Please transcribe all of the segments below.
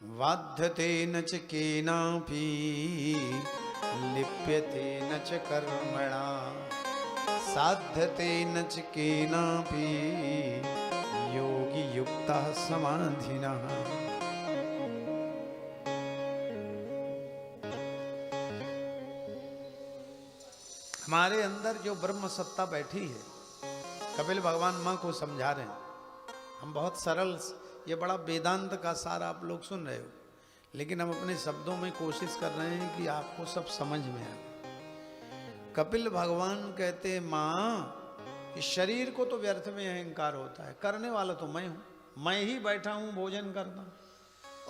वाध्यते न च केनापि लिप्यते न च कर्मणा साध्यते न च केनापि योगी युक्तः समाधिनः। हमारे अंदर जो ब्रह्म सत्ता बैठी है, कपिल भगवान माँ को समझा रहे हैं। हम बहुत सरल, ये बड़ा वेदांत का सार आप लोग सुन रहे हो, लेकिन हम अपने शब्दों में कोशिश कर रहे हैं कि आपको सब समझ में आए। कपिल भगवान कहते हैं माँ, इस शरीर को तो व्यर्थ में अहंकार होता है, करने वाला तो मैं हूं, मैं ही बैठा हूं भोजन करता हूं।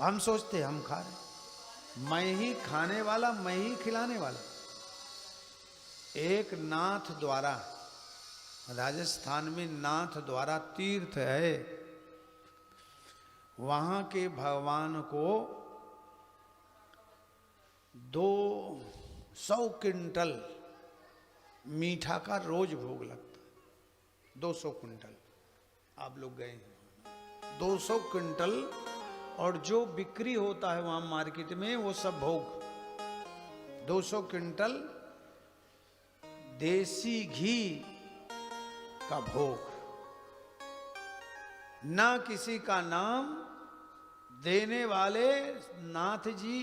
हम सोचते हम खा रहे, मैं ही खाने वाला, मैं ही खिलाने वाला। एक नाथ द्वारा, राजस्थान में नाथ द्वारा तीर्थ है, वहां के भगवान को 200 क्विंटल मीठा का रोज भोग लगता है। 200 क्विंटल, आप लोग गए हैं, 200 क्विंटल, और जो बिक्री होता है वहां मार्केट में वो सब भोग। 200 क्विंटल देसी घी का भोग, ना किसी का नाम, देने वाले नाथ जी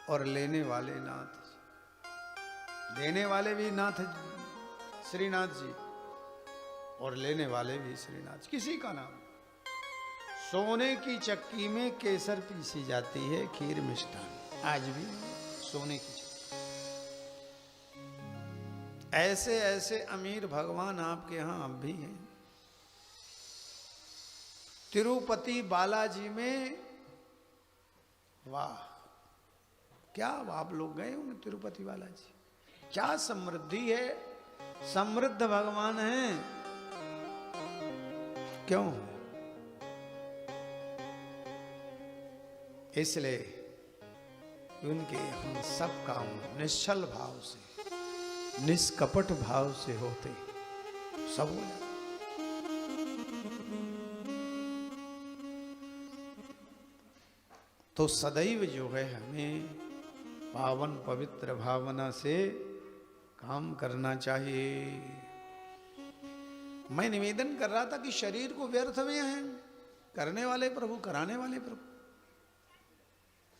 और लेने वाले नाथ जी। देने वाले भी नाथ श्रीनाथ जी और लेने वाले भी श्रीनाथ, किसी का नाम। सोने की चक्की में केसर पीसी जाती है, खीर मिष्ठान, आज भी सोने की चक्की। ऐसे ऐसे अमीर भगवान आपके यहां अब भी हैं। तिरुपति बालाजी में, वाह क्या, आप लोग गए होंगे तिरुपति बालाजी, क्या समृद्धि है, समृद्ध भगवान हैं। क्यों? इसलिए उनके हम सब काम निश्चल भाव से, निष्कपट भाव से होते सब हो जाते। तो सदैव जो है हमें पावन पवित्र भावना से काम करना चाहिए। मैं निवेदन कर रहा था कि शरीर को व्यर्थ में है, करने वाले प्रभु, कराने वाले प्रभु।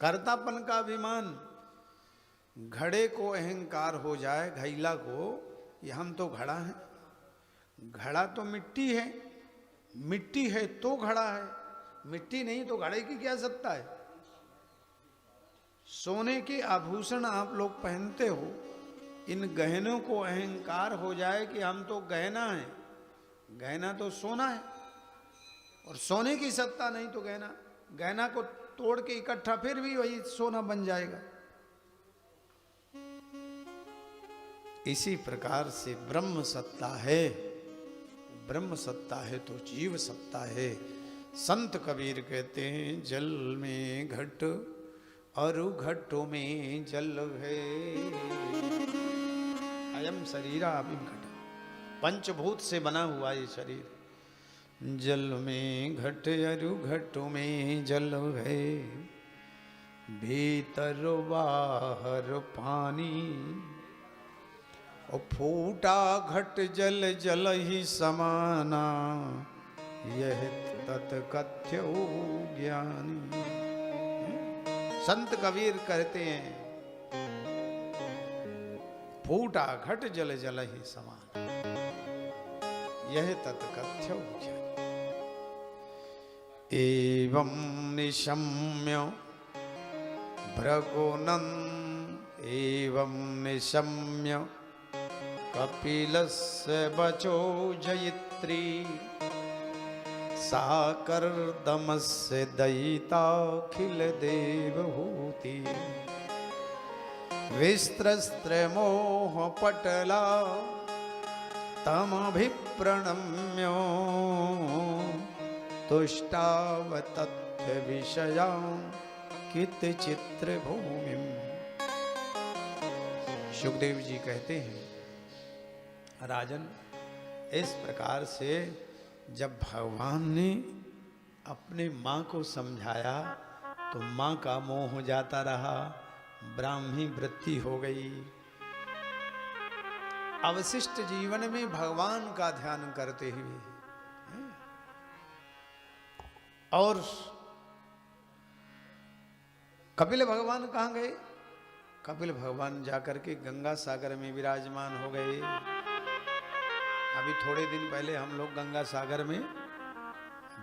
कर्तापन का अभिमान, घड़े को अहंकार हो जाए, घैला को, ये हम तो घड़ा है। घड़ा तो मिट्टी है, मिट्टी है तो घड़ा है, मिट्टी नहीं तो घड़े की क्या सत्ता है। सोने के आभूषण आप लोग पहनते हो, इन गहनों को अहंकार हो जाए कि हम तो गहना है। गहना तो सोना है, और सोने की सत्ता नहीं तो गहना, गहना को तोड़ के इकट्ठा फिर भी वही सोना बन जाएगा। इसी प्रकार से ब्रह्म सत्ता है, ब्रह्म सत्ता है तो जीव सत्ता है। संत कबीर कहते हैं, जल में घट और घटों में जल है, अयम शरीरा अभिम घट, पंचभूत से बना हुआ ये शरीर। जल में घट अरु घटों में जल है, भीतर बाहर पानी, और फूटा घट जल जल ही समाना, यह तत्कथ्य ज्ञानी। संत कबीर कहते हैं, फूटा घट जल जल ही समान, यह तत्कथ्य ज्ञानी। एवं निशम्य भृगुनं, एवं निशम्य कपिलस्य वचो जयित्री, साकर्दमस्य दयिताखिल देवहूति, विस्त्रस्त्रमोह पटला तमभिप्रणम्य, तुष्टावतथ्य विषयां कित चित्र भूमिम। सुखदेव जी कहते हैं, राजन, इस प्रकार से जब भगवान ने अपने माँ को समझाया तो माँ का मोह जाता रहा, ब्राह्मी वृत्ति हो गई। अवशिष्ट जीवन में भगवान का ध्यान करते हुए और कपिल भगवान कहाँ गए? कपिल भगवान जाकर के गंगा सागर में विराजमान हो गए। अभी थोड़े दिन पहले हम लोग गंगा सागर में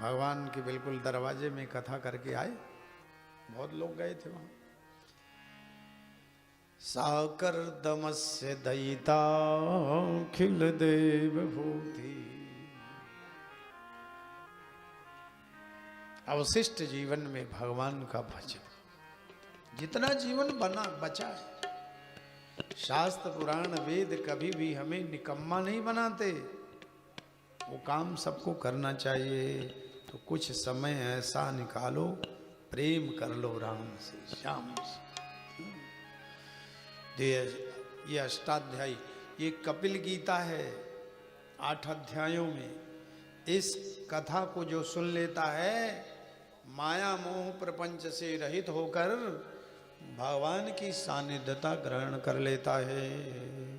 भगवान के बिल्कुल दरवाजे में कथा करके आए, बहुत लोग गए थे वहां। साकर दमस्य दयिता खिल देव भूति। अवशिष्ट जीवन में भगवान का भजन, जितना जीवन बना बचा है। शास्त्र पुराण वेद कभी भी हमें निकम्मा नहीं बनाते, वो काम सबको करना चाहिए। तो कुछ समय ऐसा निकालो, प्रेम कर लो राम से, श्याम से। ये अष्टाध्यायी, ये कपिल गीता है 8 अध्यायों में। इस कथा को जो सुन लेता है, माया मोह प्रपंच से रहित होकर भगवान की सानिध्यता ग्रहण कर लेता है।